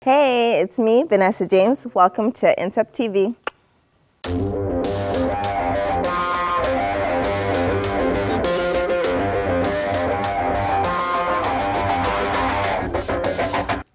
Hey, it's me, Vanessa James. Welcome to INSEP TV.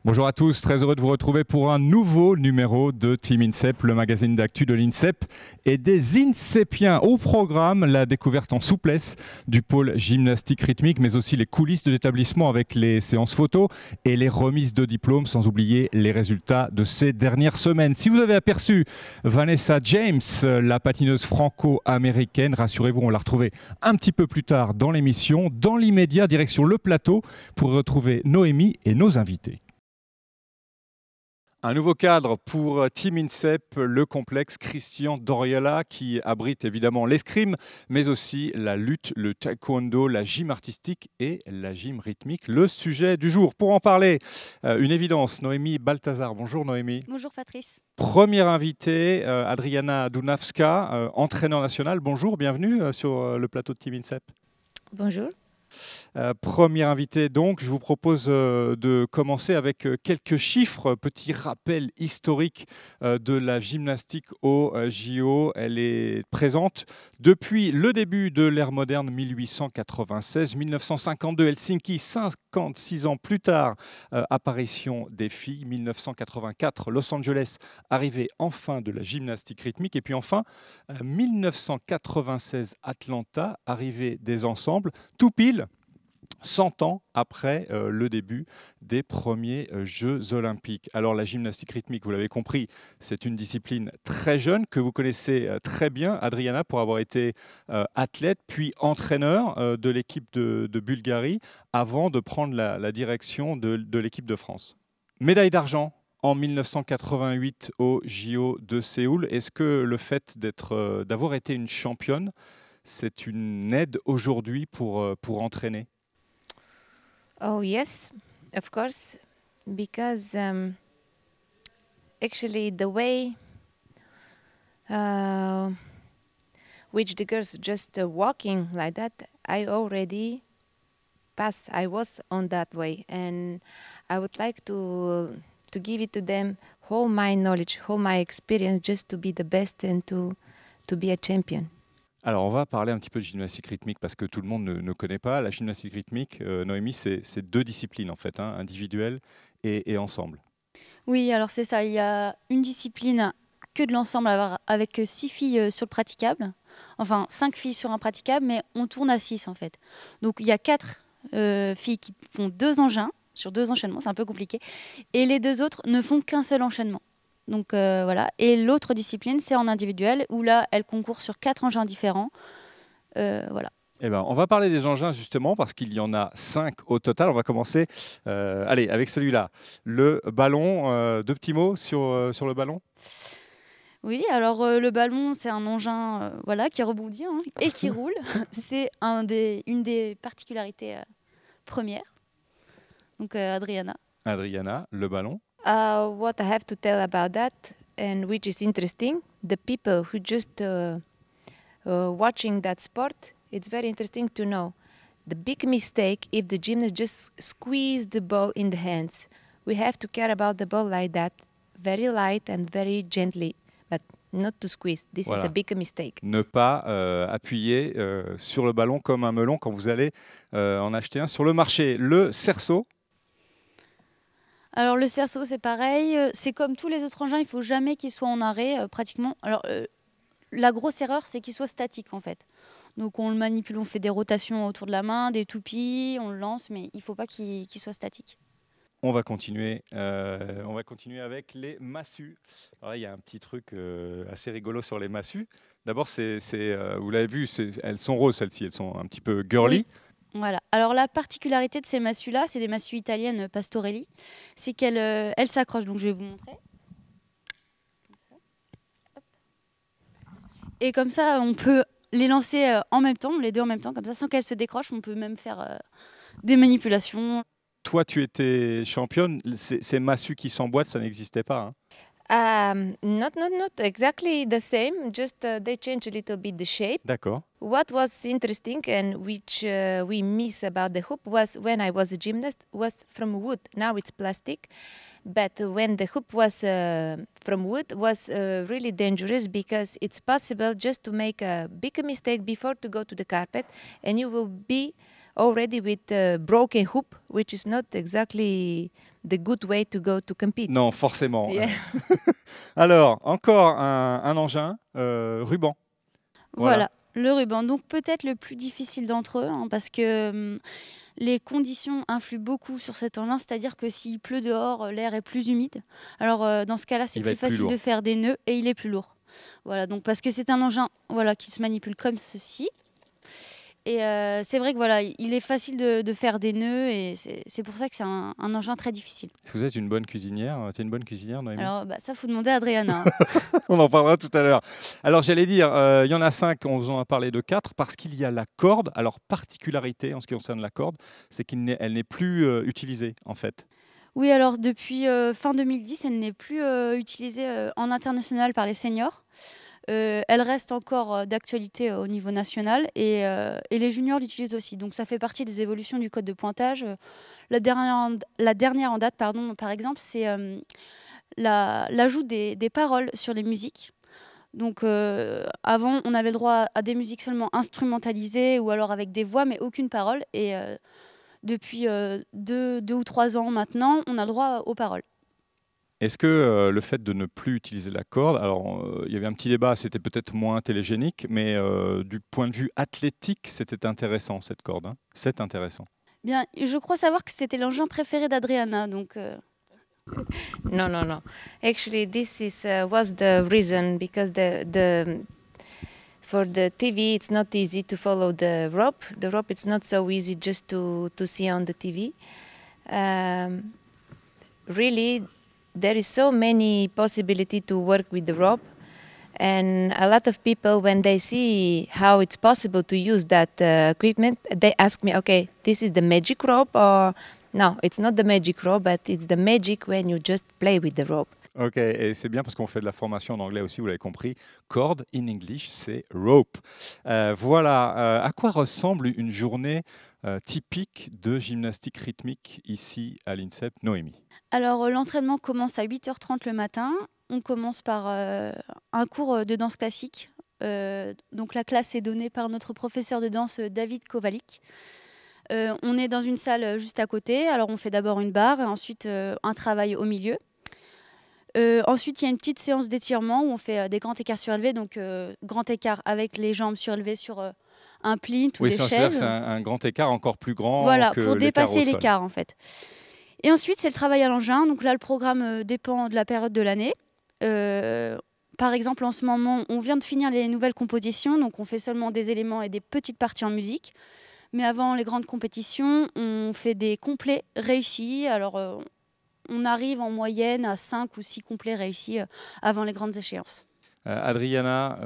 Bonjour à tous, très heureux de vous retrouver pour un nouveau numéro de Team INSEP, le magazine d'actu de l'INSEP et des INSEPiens. Au programme, la découverte en souplesse du pôle gymnastique rythmique, mais aussi les coulisses de l'établissement avec les séances photos et les remises de diplômes, sans oublier les résultats de ces dernières semaines. Si vous avez aperçu Vanessa James, la patineuse franco-américaine, rassurez-vous, on l'a retrouvée un petit peu plus tard dans l'émission. Dans l'immédiat, direction le plateau pour retrouver Noémie et nos invités. Un nouveau cadre pour Team INSEP, le complexe Christian Doriola qui abrite évidemment l'escrime, mais aussi la lutte, le taekwondo, la gym artistique et la gym rythmique. Le sujet du jour. Pour en parler, une évidence, Noémie Balthazar. Bonjour Noémie. Bonjour Patrice. Première invitée, Adriana Dunavska, entraîneur national. Bonjour, bienvenue sur le plateau de Team INSEP. Bonjour. Premier invité donc, je vous propose de commencer avec quelques chiffres, petit rappel historique de la gymnastique au JO. Elle est présente depuis le début de l'ère moderne, 1896, 1952 Helsinki, 56 ans plus tard, apparition des filles, 1984 Los Angeles, arrivée enfin de la gymnastique rythmique, et puis enfin 1996 Atlanta, arrivée des ensembles, tout pile 100 ans après le début des premiers Jeux olympiques. Alors la gymnastique rythmique, vous l'avez compris, c'est une discipline très jeune que vous connaissez très bien, Adriana, pour avoir été athlète puis entraîneur de l'équipe de Bulgarie avant de prendre la direction de l'équipe de France. Médaille d'argent en 1988 au JO de Séoul. Est-ce que le fait d'avoir été une championne, c'est une aide aujourd'hui pour entraîner ? Oh yes, of course, because actually the way which the girls just walking like that, I already passed. I was on that way, and I would like to give it to them all my knowledge, all my experience, just to be the best and to be a champion. Alors, on va parler un petit peu de gymnastique rythmique parce que tout le monde ne connaît pas. La gymnastique rythmique, Noémie, c'est deux disciplines en fait, hein, individuelle et ensemble. Oui, alors c'est ça. Il y a une discipline que de l'ensemble avec 6 filles sur le praticable. Enfin, 5 filles sur un praticable, mais on tourne à 6 en fait. Donc il y a 4 filles qui font 2 engins sur 2 enchaînements, c'est un peu compliqué. Et les 2 autres ne font qu'un seul enchaînement. Donc voilà. Et l'autre discipline, c'est en individuel, où là, elles concourent sur 4 engins différents. Voilà. Eh ben, on va parler des engins justement parce qu'il y en a 5 au total. On va commencer allez, avec celui-là. Le ballon, 2 petits mots sur le ballon. Oui, alors le ballon, c'est un engin voilà, qui rebondit hein, et qui roule. C'est une des particularités premières. Donc Adriana. Adriana, le ballon. What I have to tell about that, and which is interesting, the people who just watching that sport, it's very interesting to know the big mistake if the gymnast just squeeze the ball in the hands. We have to care about the ball like that, very light and very gently, but not to squeeze. This is a big mistake. Ne pas appuyer sur le ballon comme un melon quand vous allez en acheter un sur le marché. Le cerceau. Alors le cerceau, c'est pareil. C'est comme tous les autres engins, il ne faut jamais qu'il soit en arrêt, pratiquement. Alors la grosse erreur, c'est qu'il soit statique en fait. Donc on le manipule, on fait des rotations autour de la main, des toupies, on le lance, mais il ne faut pas qu'il soit statique. On va continuer avec les massues. Alors là, il y a un petit truc assez rigolo sur les massues. D'abord, vous l'avez vu, elles sont roses celles-ci, elles sont un petit peu girly. Oui. Voilà. Alors la particularité de ces massues-là, c'est des massues italiennes Pastorelli, c'est qu'elles s'accrochent. Donc je vais vous montrer. Comme ça. Hop. Et comme ça, on peut les lancer en même temps, les deux en même temps, comme ça, sans qu'elles se décrochent. On peut même faire des manipulations. Toi, tu étais championne. Ces massues qui s'emboîtent, ça n'existait pas. Hein. Not exactly the same. Just they change a little bit the shape. D'accord. What was interesting and which we miss about the hoop was when I was a gymnast was from wood. Now it's plastic, But when the hoop was from wood, was really dangerous because it's possible just to make a big mistake before to go to the carpet, and you will be already with a broken hoop, which is not exactly the good way to go to compete. Non, forcément. Yeah. Alors, encore un engin, ruban. Voilà, le ruban. Donc peut-être le plus difficile d'entre eux, hein, parce que les conditions influent beaucoup sur cet engin, c'est-à-dire que s'il pleut dehors, l'air est plus humide. Alors dans ce cas-là, c'est Il va plus être plus facile lourd. de faire des nœuds et il est plus lourd. Voilà, donc parce que c'est un engin qui se manipule comme ceci. Et c'est vrai que voilà, il est facile de faire des nœuds et c'est pour ça que c'est un engin très difficile. Est-ce que vous êtes une bonne cuisinière? Tu es une bonne cuisinière, Noémie? Alors ça, faut demander à Adriana. On en parlera tout à l'heure. Alors j'allais dire, il y en a 5, on vous en a parlé de 4, parce qu'il y a la corde. Alors particularité en ce qui concerne la corde, c'est qu'elle n'est plus utilisée en fait. Oui, alors depuis fin 2010, elle n'est plus utilisée en international par les seniors. Elle reste encore d'actualité au niveau national et les juniors l'utilisent aussi. Donc ça fait partie des évolutions du code de pointage. La dernière en date, par exemple, c'est l'ajout des paroles sur les musiques. Donc avant, on avait le droit à des musiques seulement instrumentalisées ou alors avec des voix mais aucune parole. Et depuis 2 ou 3 ans maintenant, on a le droit aux paroles. Est-ce que le fait de ne plus utiliser la corde, alors il y avait un petit débat, c'était peut-être moins télégénique, mais du point de vue athlétique, c'était intéressant cette corde. Hein. C'est intéressant. Bien, je crois savoir que c'était l'engin préféré d'Adriana, donc... No. Actually, this was the reason because for the TV it's not easy to follow the rope. The rope it's not so easy just to see on the TV. Really, there is so many possibility to work with the rope, and a lot of people when they see how it's possible to use that equipment, they ask me, okay, this is the magic rope or no, it's not the magic rope, but it's the magic when you just play with the rope. Ok, et c'est bien parce qu'on fait de la formation en anglais aussi, vous l'avez compris. Corde in English, c'est rope. Voilà, à quoi ressemble une journée typique de gymnastique rythmique ici à l'INSEP, Noémie? Alors l'entraînement commence à 8h30 le matin. On commence par un cours de danse classique. Donc la classe est donnée par notre professeur de danse David Kovalik. On est dans une salle juste à côté. Alors on fait d'abord une barre et ensuite un travail au milieu. Ensuite, il y a une petite séance d'étirement où on fait des grands écarts surélevés. Donc, grand écart avec les jambes surélevées sur un plinth ou des chaises. C'est un grand écart encore plus grand que pour l'écart au dépasser sol. l'écart, en fait. Et ensuite, c'est le travail à l'engin. Donc là, le programme dépend de la période de l'année. Par exemple, en ce moment, on vient de finir les nouvelles compositions. Donc, on fait seulement des éléments et des petites parties en musique. Mais avant les grandes compétitions, on fait des complets réussis. Alors... on arrive en moyenne à 5 ou 6 complets réussis avant les grandes échéances. Adriana,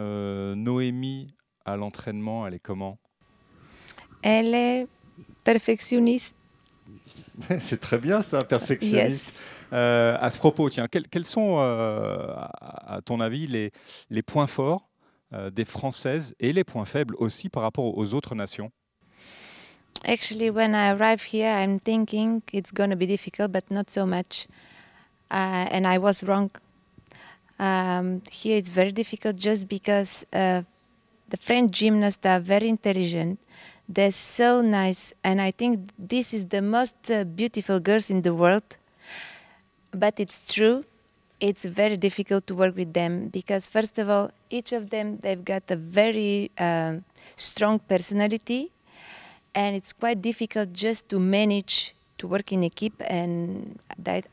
Noémie, à l'entraînement, elle est comment? Elle est perfectionniste. C'est très bien ça, perfectionniste. Yes. À ce propos, tiens, quels sont, à ton avis, les points forts des Françaises et les points faibles aussi par rapport aux autres nations? Actually, when I arrive here, I'm thinking it's going to be difficult, but not so much. And I was wrong. Here it's very difficult just because the French gymnasts are very intelligent. They're so nice, and I think this is the most beautiful girls in the world. But it's true, it's very difficult to work with them because, first of all, each of them, they've got a very strong personality. And it's quite difficult just to manage to work in a keep, and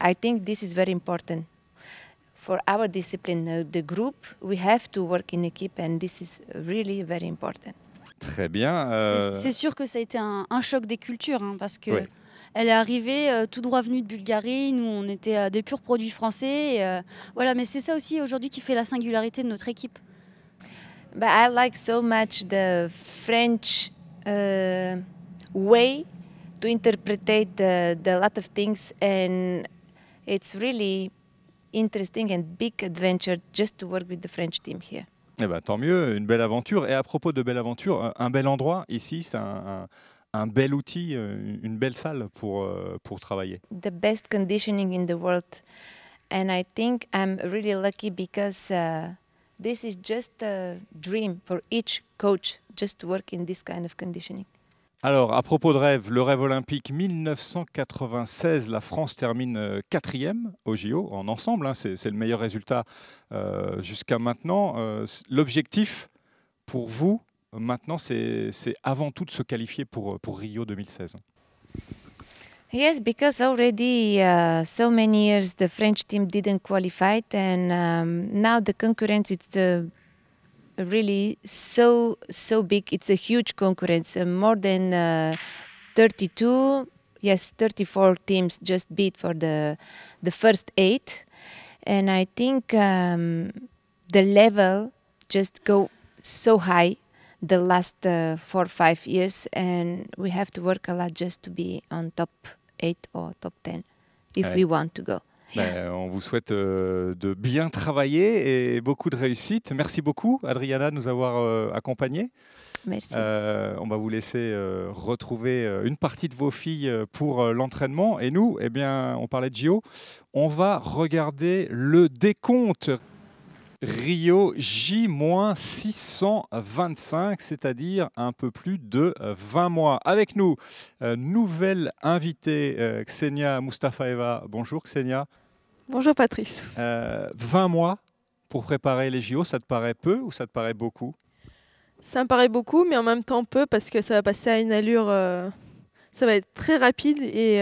I think this is very important. For our discipline, the group, we have to work in a keep, and this is really very important. Très bien. C'est sûr que ça a été un choc des cultures, hein, parce que Oui. elle est arrivée tout droit venue de Bulgarie. Nous, on était des purs produits français. Et, voilà, mais c'est ça aussi aujourd'hui qui fait la singularité de notre équipe. But I like so much the French way to interpret the lot of things, and it's really interesting and big adventure just to work with the French team here. Eh ben, tant mieux, une belle aventure. Et à propos de belle aventure, un bel endroit ici, c'est un bel outil, une belle salle pour travailler. The best conditioning in the world. And I think I'm really lucky because this is just a dream for each coach, just to work in this kind of conditioning. Alors, à propos de rêve, le rêve olympique 1996, la France termine 4e au JO en ensemble. Hein, c'est le meilleur résultat jusqu'à maintenant. L'objectif pour vous, maintenant, c'est avant tout de se qualifier pour Rio 2016. Yes, because already so many years the French team didn't qualify, and now the concurrence is really so big. It's a huge concurrence, more than 32, yes, 34 teams just beat for the first 8, and I think the level just go so high the last 4 or 5 years, and we have to work a lot just to be on top 8 or top 10 if we want to go. On vous souhaite de bien travailler et beaucoup de réussite. Merci beaucoup, Adriana, de nous avoir accompagnés. Merci. On va vous laisser retrouver une partie de vos filles pour l'entraînement. Et nous, eh bien, on parlait de JO. On va regarder le décompte. Rio J-625, c'est-à-dire un peu plus de 20 mois. Avec nous, nouvelle invitée, Ksenia Mustafaeva. Bonjour Ksenia. Bonjour Patrice. 20 mois pour préparer les JO, ça te paraît peu ou ça te paraît beaucoup? Ça me paraît beaucoup, mais en même temps peu, parce que ça va passer à une allure, ça va être très rapide et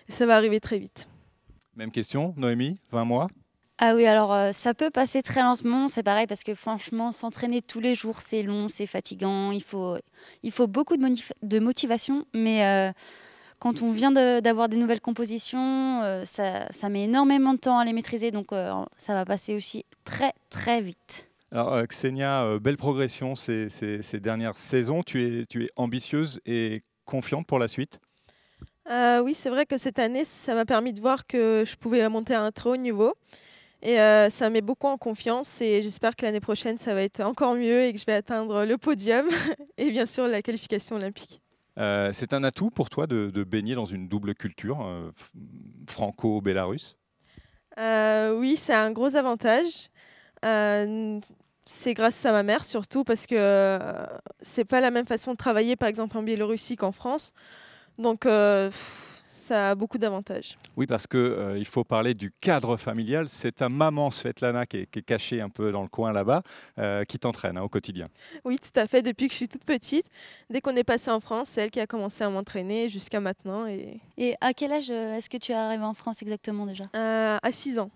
ça va arriver très vite. Même question, Noémie, 20 mois? Ah oui, alors ça peut passer très lentement, c'est pareil, parce que franchement, s'entraîner tous les jours, c'est long, c'est fatigant, il faut beaucoup de motivation, mais quand on vient d'avoir des nouvelles compositions, ça met énormément de temps à les maîtriser, donc ça va passer aussi très très vite. Alors Ksenia, belle progression ces dernières saisons, tu es ambitieuse et confiante pour la suite? Oui, c'est vrai que cette année, ça m'a permis de voir que je pouvais monter à un très haut niveau. Et ça met beaucoup en confiance et j'espère que l'année prochaine, ça va être encore mieux et que je vais atteindre le podium et bien sûr la qualification olympique. C'est un atout pour toi de baigner dans une double culture franco-bélarusse? Oui, c'est un gros avantage. C'est grâce à ma mère surtout parce que c'est pas la même façon de travailler par exemple en Biélorussie qu'en France. Donc ça a beaucoup d'avantages. Oui, parce qu'il faut parler du cadre familial. C'est ta maman, Svetlana, qui est cachée un peu dans le coin là-bas, qui t'entraîne au quotidien. Oui, tout à fait. Depuis que je suis toute petite, dès qu'on est passé en France, c'est elle qui a commencé à m'entraîner jusqu'à maintenant. Et à quel âge est-ce que tu es arrivée en France exactement déjà? À 6 ans.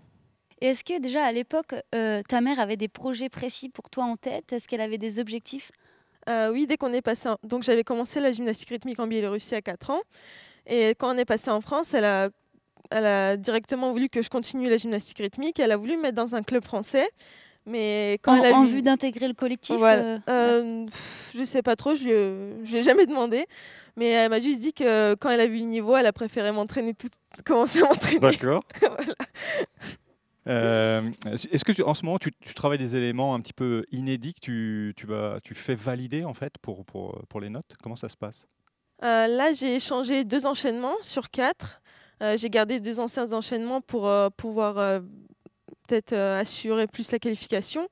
Et est-ce que déjà à l'époque, ta mère avait des projets précis pour toi en tête? Est-ce qu'elle avait des objectifs? Oui, dès qu'on est passé... Donc j'avais commencé la gymnastique rythmique en Biélorussie à 4 ans. Et quand on est passé en France, elle a directement voulu que je continue la gymnastique rythmique. Elle a voulu me mettre dans un club français. Mais quand elle a en vue d'intégrer le collectif, voilà. Je sais pas trop, je lui ai jamais demandé. Mais elle m'a juste dit que quand elle a vu le niveau, elle a préféré commencer à m'entraîner. D'accord. Voilà. Est-ce que en ce moment, tu travailles des éléments un petit peu inédits que tu fais valider en fait pour les notes? Comment ça se passe? Là, j'ai changé 2 enchaînements sur 4. J'ai gardé 2 anciens enchaînements pour pouvoir peut-être assurer plus la qualification.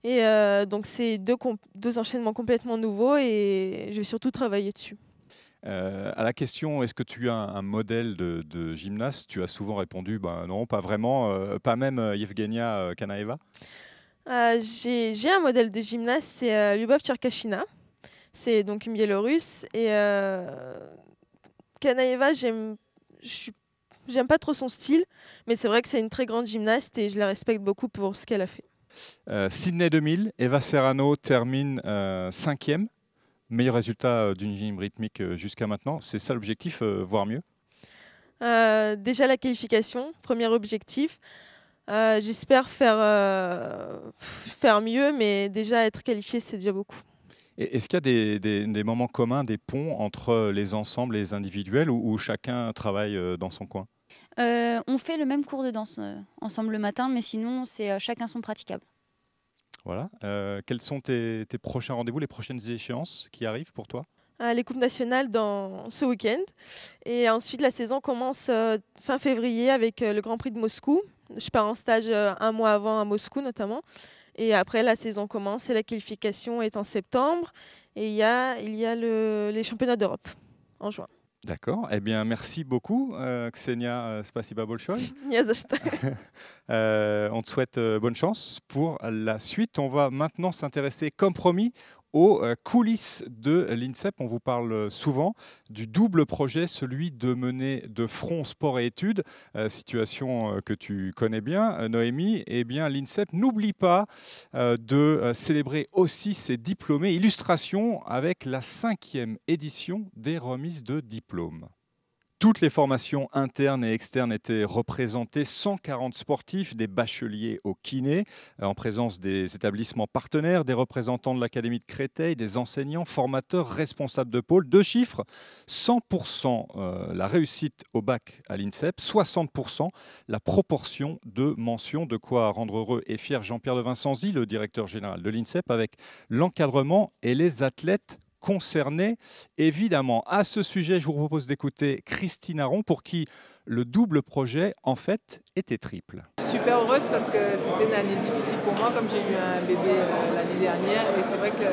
Et donc, c'est 2 enchaînements complètement nouveaux et je vais surtout travailler dessus. À la question, est-ce que tu as un modèle de gymnaste? Tu as souvent répondu, non, pas vraiment, pas même Yevgenia Kanaeva. J'ai un modèle de gymnaste, c'est Lyubov Tcherkachina. C'est donc une Biélorusse. Et Kanaeva, j'aime pas trop son style, mais c'est vrai que c'est une très grande gymnaste et je la respecte beaucoup pour ce qu'elle a fait. Sydney 2000, Eva Serrano termine 5e. Meilleur résultat d'une gym rythmique jusqu'à maintenant. C'est ça l'objectif, voire mieux? Déjà la qualification, premier objectif. J'espère faire mieux, mais déjà être qualifié, c'est déjà beaucoup. Est-ce qu'il y a des moments communs, des ponts entre les ensembles et les individuels où chacun travaille dans son coin? On fait le même cours de danse ensemble le matin, mais sinon, c'est chacun son praticable. Voilà. Quels sont tes prochains rendez-vous, les prochaines échéances qui arrivent pour toi? les Coupes nationales ce week-end. Et ensuite, la saison commence fin février avec le Grand Prix de Moscou. Je pars en stage un mois avant à Moscou notamment. Et après, la saison commence et la qualification est en septembre. Et il y a les championnats d'Europe en juin. D'accord. Eh bien, merci beaucoup, Ksenia Spasiba Bolshoi. On te souhaite bonne chance pour la suite. On va maintenant s'intéresser, comme promis, aux coulisses de l'INSEP. On vous parle souvent du double projet, celui de mener de front sport et études, situation que tu connais bien, Noémie. Eh bien, l'INSEP n'oublie pas de célébrer aussi ses diplômés. Illustration avec la 5e édition des remises de diplômes. Toutes les formations internes et externes étaient représentées, 140 sportifs, des bacheliers au kiné, en présence des établissements partenaires, des représentants de l'Académie de Créteil, des enseignants, formateurs, responsables de pôle. 2 chiffres, 100% la réussite au bac à l'INSEP, 60% la proportion de mentions, de quoi rendre heureux et fier Jean-Pierre de Vincenzi, le directeur général de l'INSEP, avec l'encadrement et les athlètes concernés. Évidemment, à ce sujet, je vous propose d'écouter Christine Aron, pour qui le double projet, en fait, était triple. Super heureuse parce que c'était une année difficile pour moi, comme j'ai eu un bébé l'année dernière. Et c'est vrai que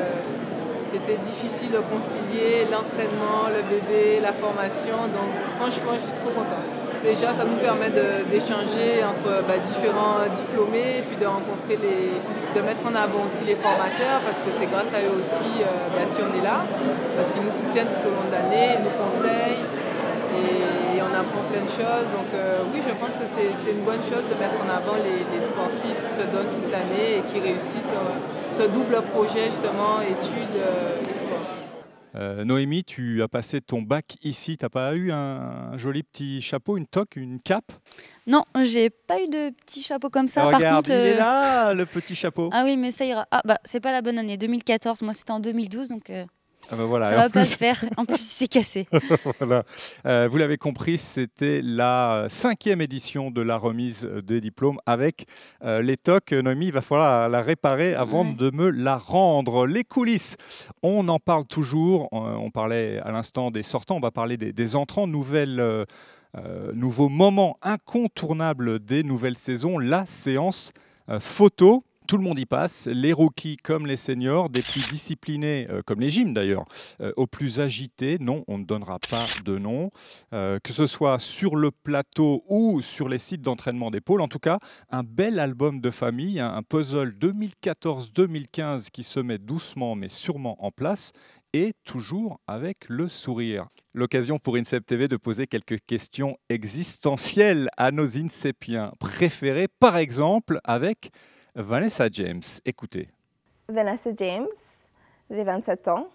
c'était difficile de concilier l'entraînement, le bébé, la formation. Donc franchement, je suis trop contente. Déjà, ça nous permet d'échanger entre différents diplômés et puis de rencontrer de mettre en avant aussi les formateurs, parce que c'est grâce à eux aussi si on est là, parce qu'ils nous soutiennent tout au long de l'année, ils nous conseillent et on apprend plein de choses. Donc oui, je pense que c'est une bonne chose de mettre en avant les sportifs qui se donnent toute l'année et qui réussissent ce double projet justement, études et sport. Noémie, tu as passé ton bac ici. Tu n'as pas eu un joli petit chapeau, une toque, une cape? Non, j'ai pas eu de petit chapeau comme ça. Regarde, par contre, il est là, le petit chapeau. Ah oui, mais ça ira. Ah bah c'est pas la bonne année. 2014, moi c'était en 2012, donc Ah ben voilà. ça va pas se faire. En plus, il s'est cassé. Voilà. Vous l'avez compris, c'était la 5e édition de la remise des diplômes avec les toques. Noémie, il va falloir la réparer avant de me la rendre. Les coulisses, on en parle toujours. On parlait à l'instant des sortants, on va parler des entrants. Nouveau moment incontournable des nouvelles saisons, la séance photo. Tout le monde y passe, les rookies comme les seniors, des plus disciplinés, comme les gyms d'ailleurs, aux plus agités. Non, on ne donnera pas de nom, que ce soit sur le plateau ou sur les sites d'entraînement des pôles. En tout cas, un bel album de famille, un puzzle 2014-2015 qui se met doucement mais sûrement en place, et toujours avec le sourire. L'occasion pour INSEP TV de poser quelques questions existentielles à nos INSEPiens préférés, par exemple avec Vanessa James. Écoutez. Vanessa James, j'ai 27 ans,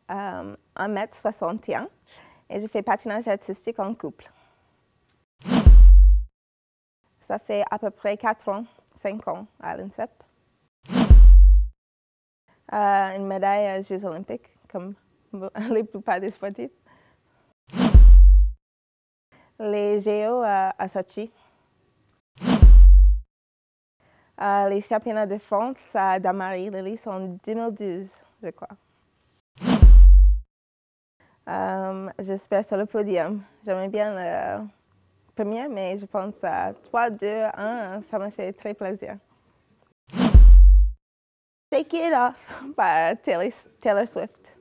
1m61 et je fais patinage artistique en couple. Ça fait à peu près 4 ans, 5 ans à l'INSEP. Une médaille aux Jeux olympiques, comme la plupart des sportifs. Les JO à Sochi. Les championnats de France à Damary-Lily sont en 2012, je crois. J'espère sur le podium. J'aimerais bien le premier, mais je pense à 3, 2, 1, ça me fait très plaisir. Take It Off par Taylor Swift.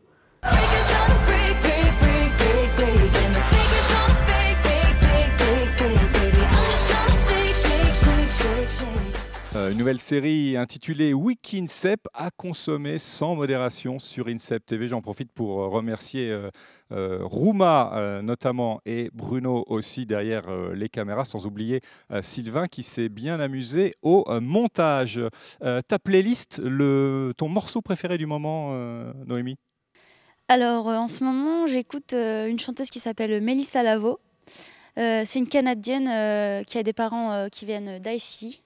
Une nouvelle série intitulée Week INSEP à consommer sans modération sur INSEP TV. J'en profite pour remercier Rouma notamment et Bruno aussi derrière les caméras, sans oublier Sylvain qui s'est bien amusé au montage. Ta playlist, ton morceau préféré du moment, Noémie? Alors en ce moment, j'écoute une chanteuse qui s'appelle Mélissa Lavo. C'est une Canadienne qui a des parents qui viennent d'Haïti,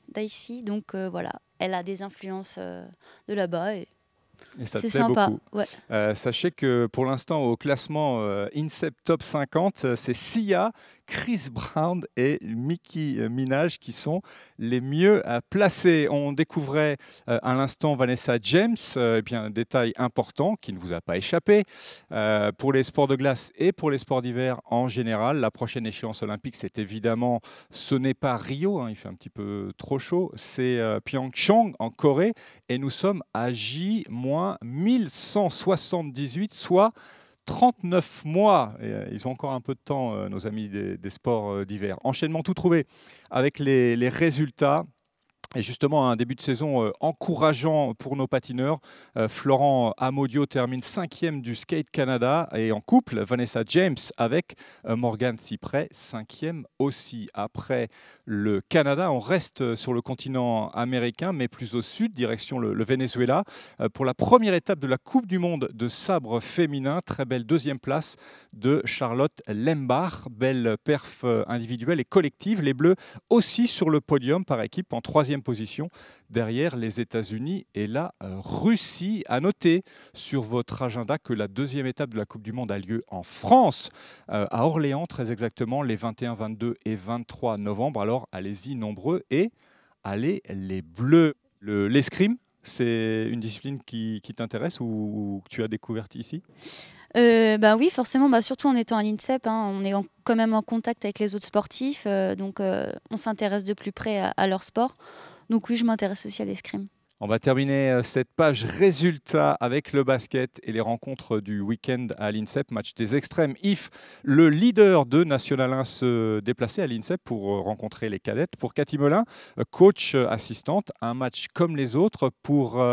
donc voilà, elle a des influences de là-bas et Et ça te C'est plaît sympa. beaucoup. Ouais. Sachez que pour l'instant, au classement INSEP Top 50, c'est Sia, Chris Brown et Nicki Minaj qui sont les mieux placés. On découvrait à l'instant Vanessa James, eh bien, un détail important qui ne vous a pas échappé. Pour les sports de glace et pour les sports d'hiver en général, la prochaine échéance olympique, c'est évidemment, ce n'est pas Rio, hein, il fait un petit peu trop chaud, c'est Pyeongchang en Corée et nous sommes à J-1178, soit 39 mois. Et, ils ont encore un peu de temps, nos amis des sports d'hiver. Enchaînement tout trouvé avec les résultats. Et justement, un début de saison encourageant pour nos patineurs. Florent Amodio termine 5e du Skate Canada. Et en couple, Vanessa James avec Morgan Cyprès, 5e aussi. Après le Canada, on reste sur le continent américain, mais plus au sud, direction le Venezuela. Pour la première étape de la Coupe du Monde de sabre féminin, très belle deuxième place de Charlotte Lembach. Belle perf individuelle et collective. Les Bleus aussi sur le podium par équipe en 3e position derrière les États-Unis et la Russie. À noter sur votre agenda que la deuxième étape de la Coupe du Monde a lieu en France, à Orléans très exactement, les 21, 22 et 23 novembre. Alors allez-y nombreux et allez les Bleus. L'escrime, c'est une discipline qui t'intéresse ou que tu as découverte ici ? Bah oui, forcément, bah surtout en étant à l'INSEP, hein, on est quand même en contact avec les autres sportifs, donc on s'intéresse de plus près à leur sport. Donc oui, je m'intéresse aussi à l'escrime. On va terminer cette page résultats avec le basket et les rencontres du week-end à l'INSEP. Match des extrêmes. Yves, le leader de National 1, se déplaçait à l'INSEP pour rencontrer les cadettes. Pour Cathy Melin, coach assistante, un match comme les autres. Pour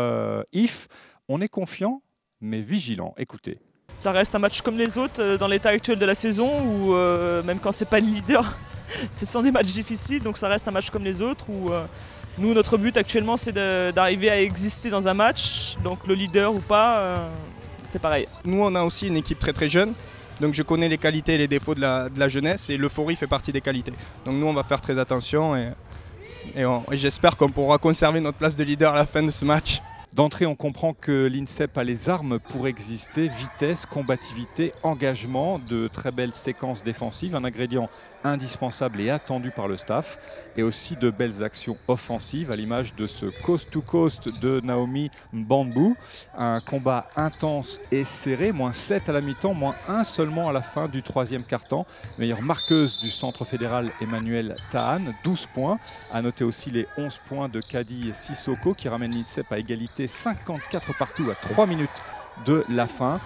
Yves, on est confiant mais vigilant. Écoutez. Ça reste un match comme les autres dans l'état actuel de la saison où même quand c'est pas le leader, ce sont des matchs difficiles, donc ça reste un match comme les autres où nous, notre but actuellement, c'est d'arriver à exister dans un match, donc le leader ou pas, c'est pareil. Nous, on a aussi une équipe très très jeune, donc je connais les qualités et les défauts de la jeunesse et l'euphorie fait partie des qualités. Donc nous, on va faire très attention et j'espère qu'on pourra conserver notre place de leader à la fin de ce match. D'entrée, on comprend que l'INSEP a les armes pour exister, vitesse, combativité, engagement, de très belles séquences défensives, un ingrédient indispensable et attendu par le staff, et aussi de belles actions offensives à l'image de ce coast-to-coast de Naomi Mbambu. Un combat intense et serré, -7 à la mi-temps, -1 seulement à la fin du 3e quart-temps. Meilleure marqueuse du centre fédéral Emmanuel Tahan, 12 points. À noter aussi les 11 points de Kadi Sissoko qui ramène l'INSEP à égalité 54 partout à 3 minutes de la fin.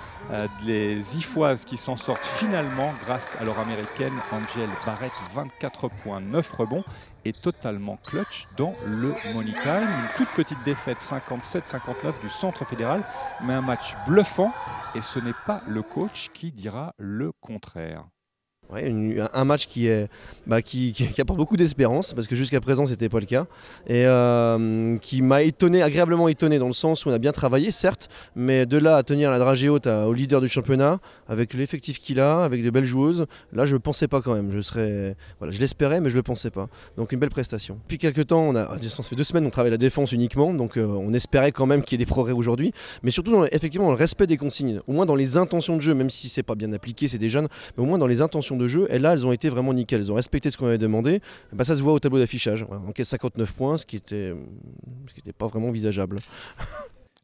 Les Ifoises qui s'en sortent finalement grâce à leur américaine Angel Barrett, 24 points, 9 rebonds et totalement clutch dans le money time. Une toute petite défaite 57-59 du centre fédéral, mais un match bluffant et ce n'est pas le coach qui dira le contraire. Ouais, un match qui apporte beaucoup d'espérance parce que jusqu'à présent c'était pas le cas et qui m'a agréablement étonné dans le sens où on a bien travaillé certes, mais de là à tenir la dragée haute au leader du championnat avec l'effectif qu'il a, avec de belles joueuses, là je pensais pas quand même, je l'espérais mais je le pensais pas, donc une belle prestation. Depuis quelques temps, ça fait 2 semaines on travaille la défense uniquement, donc on espérait quand même qu'il y ait des progrès aujourd'hui, mais surtout effectivement dans le respect des consignes, au moins dans les intentions de jeu, même si c'est pas bien appliqué, c'est des jeunes, mais au moins dans les intentions de jeu, et là elles ont été vraiment nickel, elles ont respecté ce qu'on avait demandé, bah, ça se voit au tableau d'affichage, on encaisse 59 points, ce qui était pas vraiment envisageable.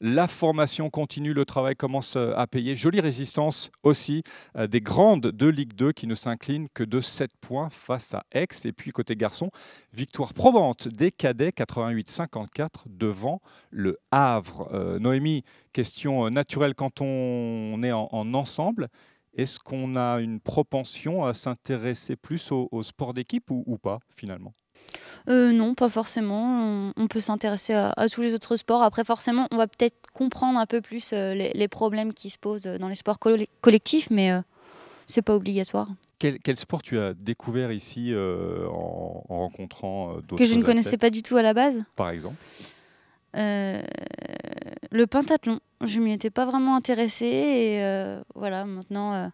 La formation continue, le travail commence à payer. Jolie résistance aussi des grandes de Ligue 2 qui ne s'inclinent que de 7 points face à Aix. Et puis côté garçon, victoire probante des cadets 88-54 devant le Havre. Noémie, question naturelle quand on est en ensemble. Est-ce qu'on a une propension à s'intéresser plus au sport d'équipe ou pas finalement ? Non, pas forcément. On peut s'intéresser à tous les autres sports. Après, forcément, on va peut-être comprendre un peu plus les problèmes qui se posent dans les sports collectifs, mais c'est pas obligatoire. Quel sport tu as découvert ici en rencontrant d'autres que je ne athlètes connaissais pas du tout à la base ? Par exemple le pentathlon. Je m'y étais pas vraiment intéressée et voilà, maintenant...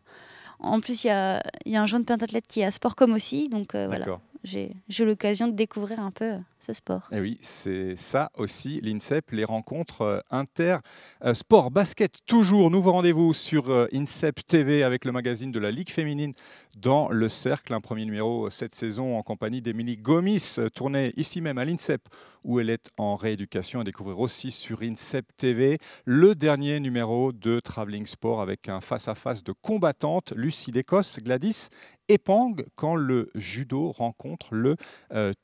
en plus, il y a un jeune pentathlète qui est à Sportcom aussi, donc voilà. J'ai l'occasion de découvrir un peu ce sport. Et oui, c'est ça aussi, l'INSEP, les rencontres inter-sport. Basket, toujours, nouveau rendez-vous sur INSEP TV avec le magazine de la Ligue féminine dans le Cercle. Un premier numéro cette saison en compagnie d'Émilie Gomis, tournée ici même à l'INSEP où elle est en rééducation. À découvrir aussi sur INSEP TV le dernier numéro de Travelling Sport avec un face-à-face de combattantes, Lucie d'Écosse, Gladys Epang, quand le judo rencontre le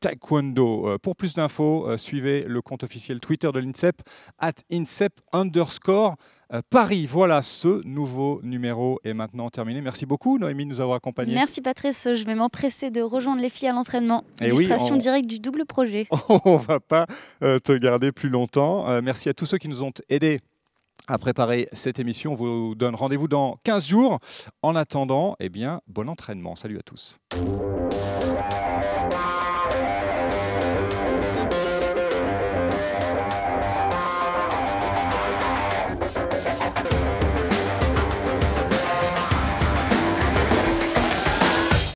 taekwondo. Pour plus d'infos, suivez le compte officiel Twitter de l'INSEP, @INSEP_Paris. Voilà, ce nouveau numéro est maintenant terminé. Merci beaucoup, Noémie, de nous avoir accompagnés. Merci Patrice, je vais m'empresser de rejoindre les filles à l'entraînement. Et Illustration directe du double projet. On ne va pas te garder plus longtemps. Merci à tous ceux qui nous ont aidés à préparer cette émission. On vous donne rendez-vous dans 15 jours. En attendant, eh bien, bon entraînement. Salut à tous.